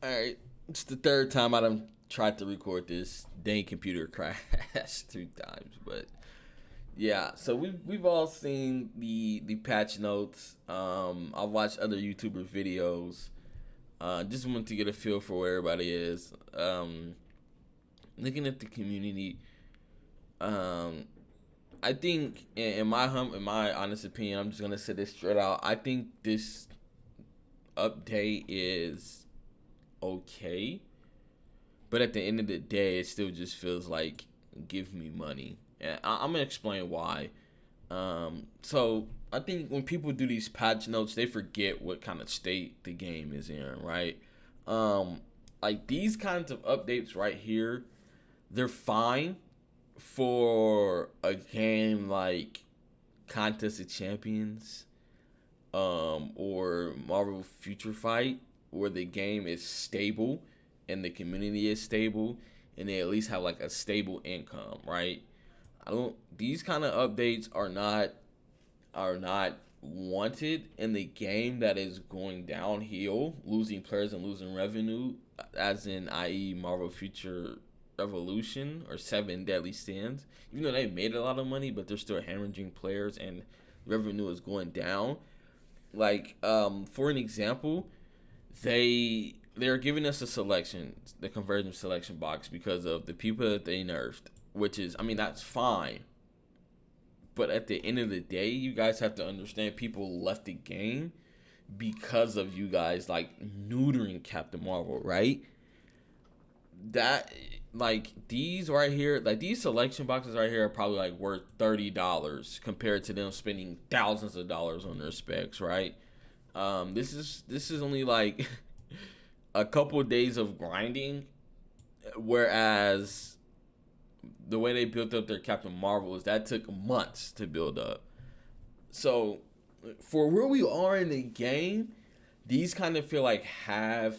All right, it's the third time I done tried to record this. Dang computer crashed 3 times, but yeah. So we've all seen the patch notes. I've watched other YouTuber videos. Just want to get a feel for where everybody is. Looking at the community, um, I think in my honest opinion, I'm just gonna say this straight out. I think this update is okay. But at the end of the day, it still just feels like give me money. And I'm gonna explain why. So I think when people do these patch notes, they forget what kind of state the game is in, right? Um, like these kinds of updates right here, they're fine for a game like Contest of Champions, or Marvel Future Fight, where the game is stable and the community is stable, and they at least have like a stable income, right? I don't. These kind of updates are not wanted in the game that is going downhill, losing players and losing revenue, as in i.e. Marvel Future Revolution or Seven Deadly Sins. Even though they made a lot of money, but they're still hemorrhaging players and revenue is going down. Like, for an example, they're giving us a selection, the conversion selection box, because of the people that they nerfed, which is, I mean, that's fine. But at the end of the day, you guys have to understand people left the game because of you guys like neutering Captain Marvel, right? That like these right here, like these selection boxes right here are probably like worth $30 compared to them spending thousands of dollars on their specs, right? This is only like a couple of days of grinding, whereas the way they built up their Captain Marvel is that took months to build up. So for where we are in the game, these kind of feel like half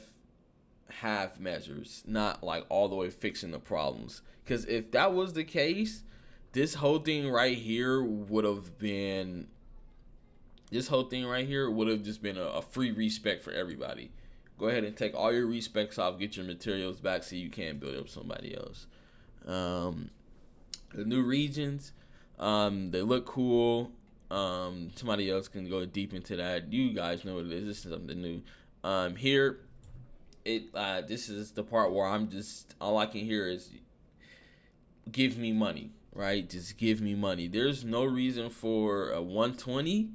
measures, not like all the way fixing the problems. Because if that was the case, this whole thing right here would have been this whole thing right here would have just been a free respec for everybody. Go ahead and take all your respecs off, get your materials back so you can build up somebody else. Um, the new regions, they look cool. Somebody else can go deep into that. You guys know what it is. This is something new. Here, this is the part where I'm just all I can hear is give me money, right? Just give me money. There's no reason for a 120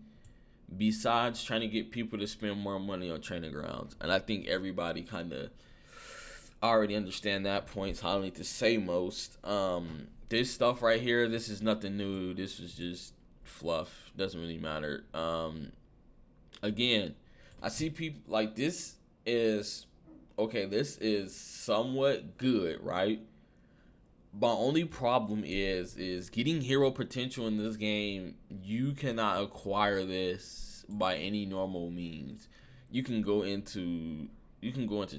besides trying to get people to spend more money on training grounds. And I think everybody kind of already understand that point, so I don't need to say most. This stuff right here, this is nothing new. This is just fluff. Doesn't really matter. Again, I see people like this is okay. This is somewhat good, right? My only problem is getting hero potential in this game. You cannot acquire this by any normal means. You can go into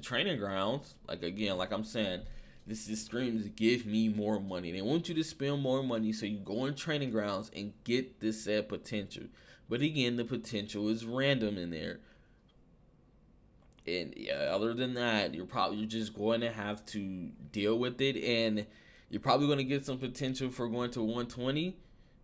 training grounds. Like again, like I'm saying, this is screams give me more money. They want you to spend more money so you go in training grounds and get this said potential. But again, the potential is random in there. And yeah, other than that, you're just going to have to deal with it, and you're probably going to get some potential for going to 120,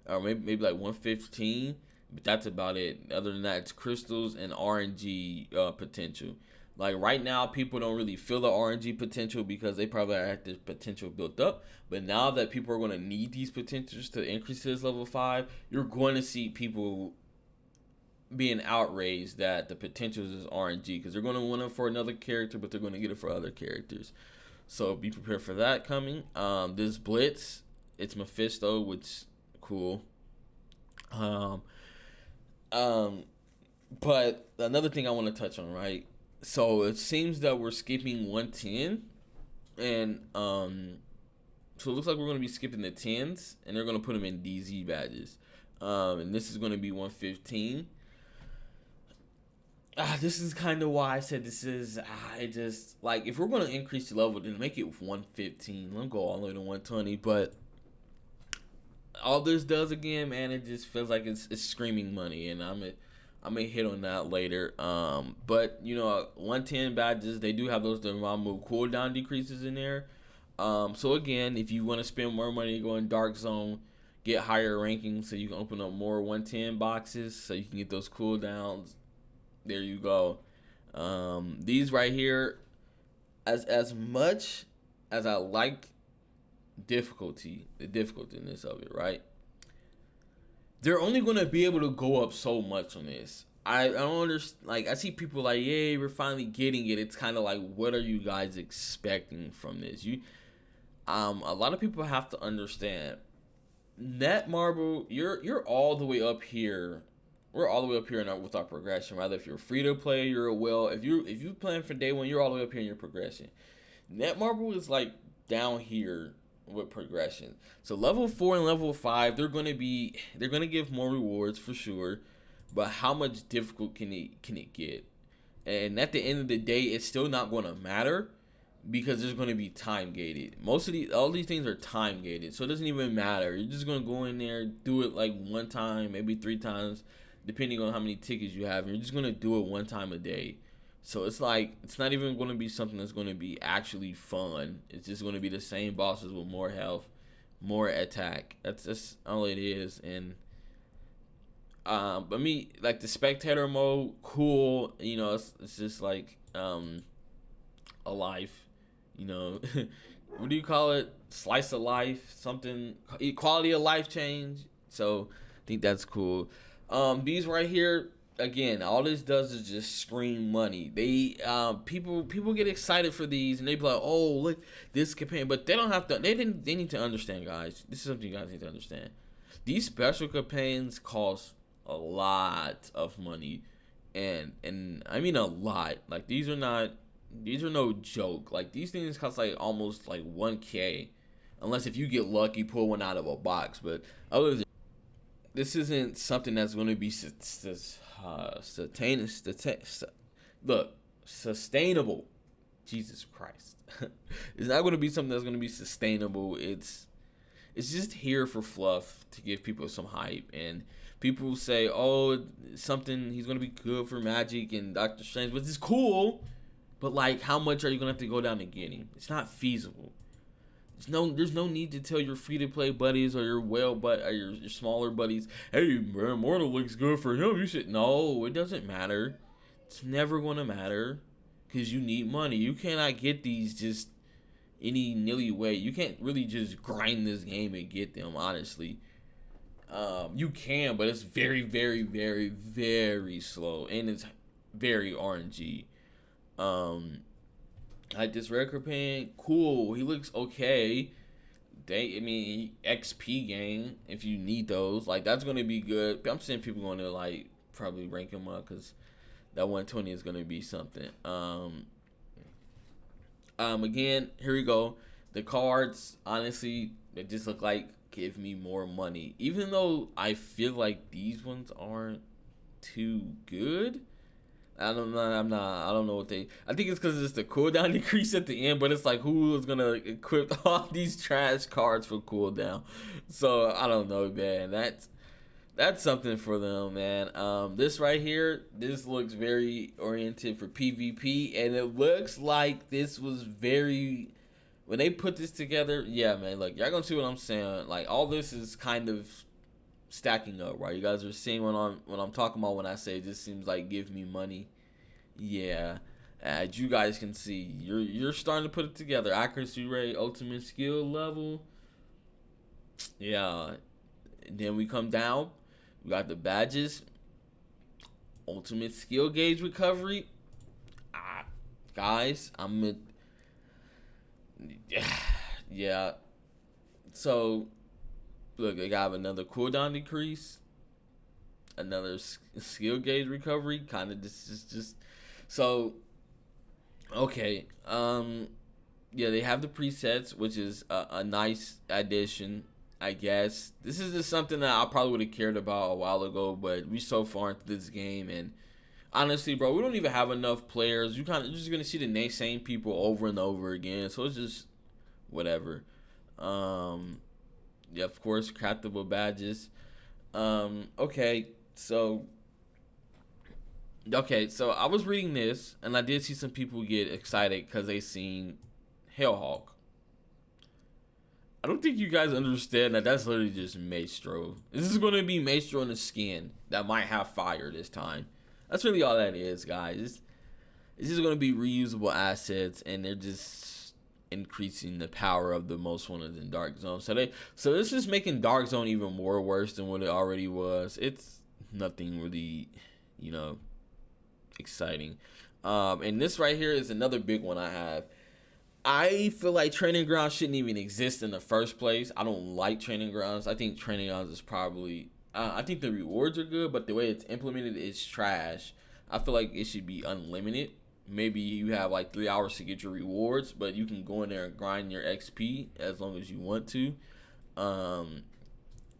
or maybe like 115. But that's about it. Other than that, it's crystals and RNG potential. Like right now, people don't really feel the RNG potential because they probably have the potential built up. But now that people are going to need these potentials to increase to this level 5, you're going to see people being outraged that the potentials is RNG because they're going to want it for another character, but they're going to get it for other characters. So be prepared for that coming. This Blitz, it's Mephisto, which cool. Um, um, but another thing I want to touch on, right? So it seems that we're skipping 110, and so it looks like we're going to be skipping the tens, and they're going to put them in DZ badges. And this is going to be 115. This is kind of why I said this is. I just like if we're going to increase the level, then make it 115. Let them go all the way to 120. But all this does again, man, it just feels like it's screaming money, and I'm gonna hit on that later. But 110 badges, they do have those Dormammu cooldown decreases in there. So again, if you want to spend more money, go in Dark Zone, get higher rankings, so you can open up more 110 boxes, so you can get those cooldowns. There you go. These right here, as much as I like the difficultyness of it, right? They're only gonna be able to go up so much on this. I don't understand. Like, I see people like, "Yay, we're finally getting it." It's kind of like, what are you guys expecting from this? A lot of people have to understand. Netmarble, you're all the way up here. We're all the way up here with our progression. Rather, if you're free to play, if you plan for day one, you're all the way up here in your progression. Netmarble is like down here with progression. So level 4 and level 5, they're gonna give more rewards for sure, but how much difficult can it get? And at the end of the day, it's still not gonna matter because there's gonna be time gated. All these things are time gated, so it doesn't even matter. You're just gonna go in there, do it like one time, maybe 3 times, depending on how many tickets you have. And you're just gonna do it one time a day. So it's like, it's not even going to be something that's going to be actually fun. It's just going to be the same bosses with more health, more attack. That's all it is. And but me, like the spectator mode, cool. It's just like a life. What do you call it? Slice of life, something, quality of life change. So I think that's cool. These right here, again, all this does is just scream money. People get excited for these and they be like, "Oh, look, this campaign," but they don't have to. They need to understand, guys. This is something you guys need to understand. These special campaigns cost a lot of money, and I mean a lot. Like, these are no joke. Like, these things cost like almost like 1K, unless if you get lucky, pull one out of a box. But other than this, isn't something that's going to be sustainable. Jesus Christ. It's not going to be something that's going to be sustainable. It's just here for fluff to give people some hype. And people say, "Oh, something, he's going to be good for Magic and Doctor Strange," which is cool. But like, how much are you going to have to go down to get him? It's not feasible. There's no need to tell your free to play buddies or your smaller buddies, "Hey man, Immortal looks good for him. You should." No, it doesn't matter. It's never gonna matter, because you need money. You cannot get these just any nilly way. You can't really just grind this game and get them. Honestly, you can, but it's very, very, very, very slow, and it's very RNG. Like this record pen, cool. He looks okay. XP gain, if you need those, like, that's gonna be good. I'm seeing people going to like probably rank him up, because that 120 is gonna be something. Again, here we go. The cards, honestly, they just look like give me more money. Even though I feel like these ones aren't too good. I don't know. I don't know what they. I think it's because it's the cooldown decrease at the end, but it's like, who is gonna equip all these trash cards for cooldown? So I don't know, man. That's something for them, man. This right here, this looks very oriented for PvP, and it looks like this was very, when they put this together. Yeah, man. Look, y'all gonna see what I'm saying. Like, all this is kind of stacking up, right? You guys are seeing what I'm talking about when I say it just seems like give me money. Yeah, as you guys can see, you're starting to put it together. Accuracy rate, ultimate skill level. Yeah, and then we come down. We got the badges, ultimate skill gauge recovery. Guys, yeah. So look, they got another cooldown decrease, another skill gauge recovery. Kind of just so okay. Yeah, they have the presets, which is a nice addition, I guess. This is just something that I probably would have cared about a while ago, but we so far into this game, and honestly, bro, we don't even have enough players. You're just gonna see the same people over and over again, so it's just whatever. Yeah, of course, craftable badges. Okay, so Okay, so I was reading this, and I did see some people get excited because they seen Hellhawk. I don't think you guys understand that that's literally just Maestro. This is going to be Maestro in the skin that might have fire this time. That's really all that is, guys. It's just going to be reusable assets, and they're just increasing the power of the most wanted in Dark Zone. So this is making Dark Zone even more worse than what it already was. It's nothing really, you know, exciting. And this right here is another big one I have. I feel like training grounds shouldn't even exist in the first place. I don't like training grounds. I think training grounds is probably. I think the rewards are good, but the way it's implemented is trash. I feel like it should be unlimited. Maybe you have like 3 hours to get your rewards, but you can go in there and grind your XP as long as you want to. Um,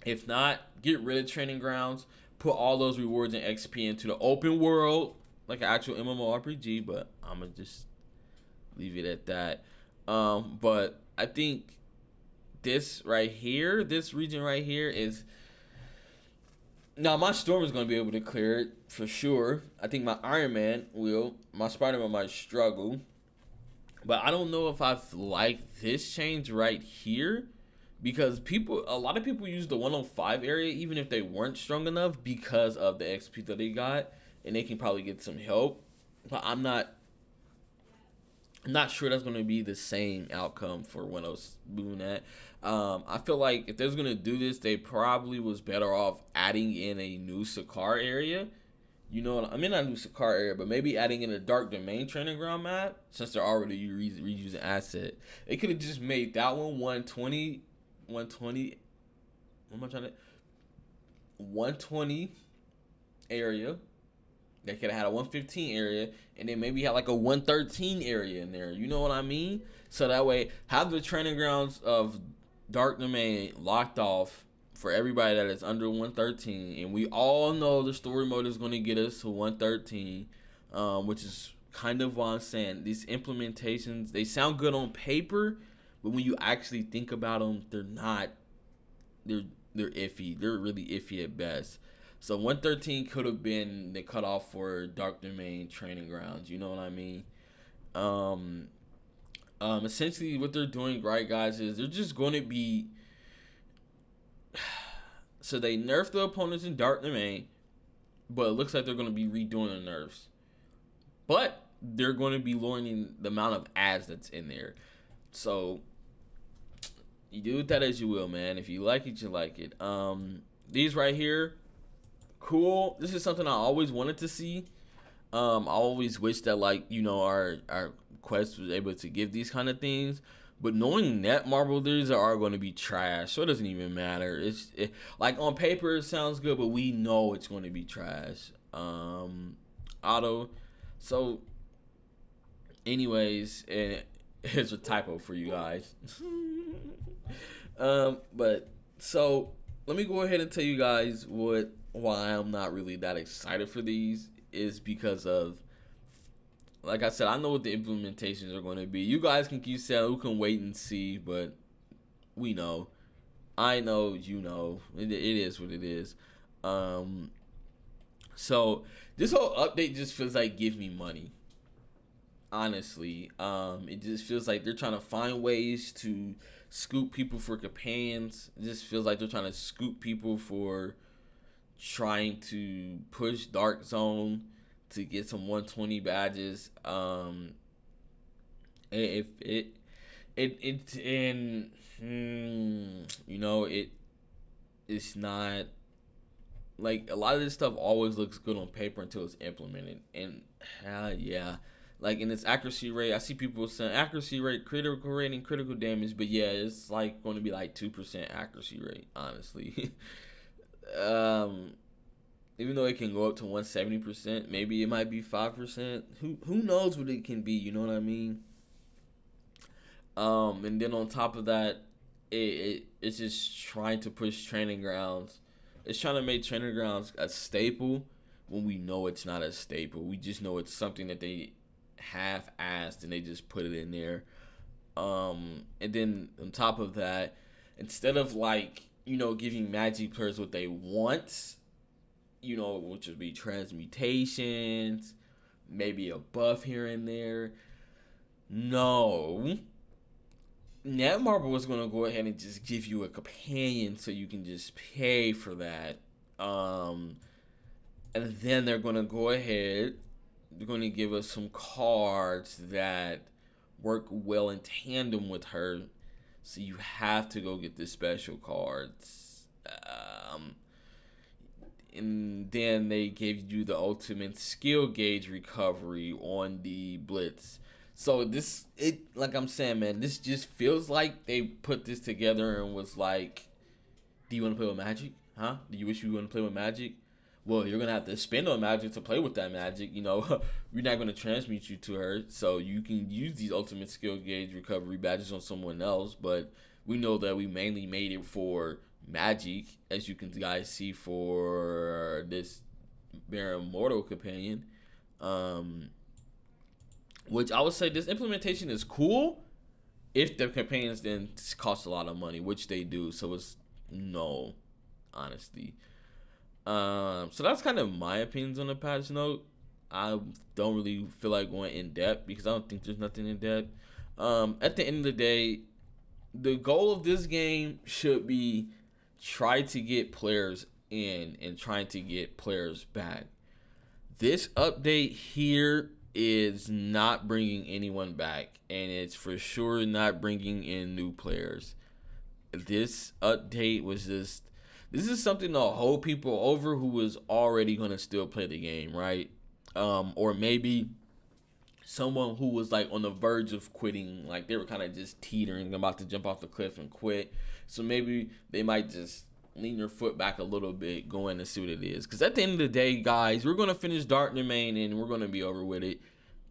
if not, get rid of training grounds. Put all those rewards and XP into the open world, like an actual MMORPG. But I'm gonna just leave it at that. But I think this right here, this region right here is now my Storm is gonna be able to clear it for sure. I think my Iron Man will. My Spider Man might struggle, but I don't know if I like this change right here because a lot of people use the 105 area even if they weren't strong enough because of the XP that they got, and they can probably get some help. But I'm not sure that's going to be the same outcome for when I was moving that. I feel like if they're going to do this, they probably was better off adding in a new Sakaar area. You know, I mean, not a new Sakaar area, but maybe adding in a Dark Domain training ground map since they're already reusing asset. They could have just made that one 120, 120. What am I trying to? 120 area. They could have had a 115 area, and then maybe had like a 113 area in there. You know what I mean? So that way, have the training grounds of Dark Domain locked off for everybody that is under 113. And we all know the story mode is going to get us to 113, which is kind of what I'm saying. These implementations, they sound good on paper, but when you actually think about them, they're not. They're iffy. They're really iffy at best. So 113 could have been the cutoff for Dark Domain training grounds. You know what I mean? Essentially, what they're doing, right, guys, is they're just going to be. So they nerf the opponents in Dark Domain, but it looks like they're going to be redoing the nerfs. But they're going to be lowering the amount of ads that's in there. So you do with that as you will, man. If you like it, you like it. These right here, cool. This is something I always wanted to see. I always wish that, like, you know, our quest was able to give these kind of things. But knowing Netmarble, these are going to be trash, so it doesn't even matter. Like on paper it sounds good, but we know it's going to be trash. Auto. So, anyways, and here's a typo for you guys. But so let me go ahead and tell you guys why I'm not really that excited for these is because of, like I said, I know what the implementations are going to be. You guys can keep saying, we can wait and see, but we know. I know, you know. It is what it is. So this whole update just feels like give me money. Honestly, it just feels like they're trying to find ways to scoop people for companions. It just feels like they're trying to scoop people for trying to push Dark Zone to get some 120 badges. If it and you know it's not like a lot of this stuff always looks good on paper until it's implemented, and yeah. Like in its accuracy rate, I see people saying accuracy rate, critical rating, critical damage, but yeah, it's like going to be like 2% accuracy rate, honestly. Even though it can go up to 170%, maybe it might be 5%. Who knows what it can be? You know what I mean? And then on top of that, it's just trying to push training grounds. It's trying to make training grounds a staple when we know it's not a staple. We just know it's something that they half-assed and they just put it in there. And then on top of that, instead of like, you know, giving Magic players what they want, which would be transmutations, maybe a buff here and there. No. Netmarble was going to go ahead and just give you a companion so you can just pay for that. And then they're going to go ahead, they're going to give us some cards that work well in tandem with her. So you have to go get the special cards. And then they gave you the ultimate skill gauge recovery on the Blitz. So like I'm saying, man, this just feels like they put this together and was like, do you want to play with Magic? Huh? Do you wish you want to play with Magic? Well, you're going to have to spend on Magic to play with that Magic. We're not going to transmute you to her. So you can use these ultimate skill gauge recovery badges on someone else. But we know that we mainly made it for Magic, as you can guys see for this Baron Mortal companion. Which I would say this implementation is cool if the companions then cost a lot of money, which they do. So it's no, honestly. So that's kind of my opinions on the patch note. I don't really feel like going in depth because I don't think there's nothing in depth. At the end of the day, the goal of this game should be try to get players in and trying to get players back. This update here is not bringing anyone back, and it's for sure not bringing in new players. This update was just, this is something to hold people over who was already going to still play the game, right? Or maybe someone who was like on the verge of quitting, like they were kind of just teetering, about to jump off the cliff and quit. So maybe they might just lean your foot back a little bit, go in and see what it is. Because at the end of the day, guys, we're going to finish Dark Domain and we're going to be over with it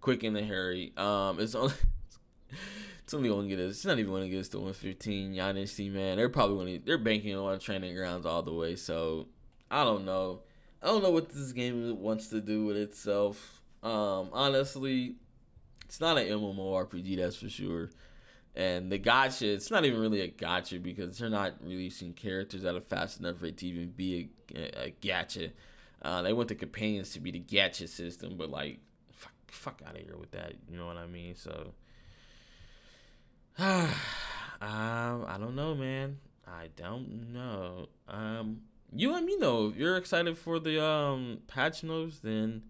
quick in the hurry. It's only going to get us, it's not even going to get us to 115. Honestly, man, they're banking on training grounds all the way. So I don't know what this game wants to do with itself. Honestly, it's not an MMORPG, that's for sure. And the gacha, it's not even really a gacha because they're not releasing characters that are fast enough for it to even be a gacha. They want the companions to be the gacha system, but like, fuck out of here with that. You know what I mean? So, I don't know, man. I don't know. You let me know if you're excited for the patch notes. Then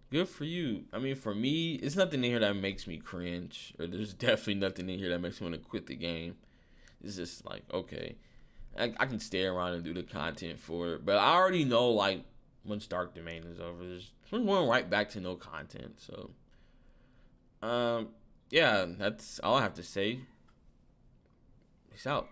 good for you. I mean, for me, it's nothing in here that makes me cringe, or there's definitely nothing in here that makes me want to quit the game. It's just like, okay, I can stay around and do the content for it, but I already know, like, once Dark Domain is over, we're going right back to no content. So, yeah, that's all I have to say. Peace out.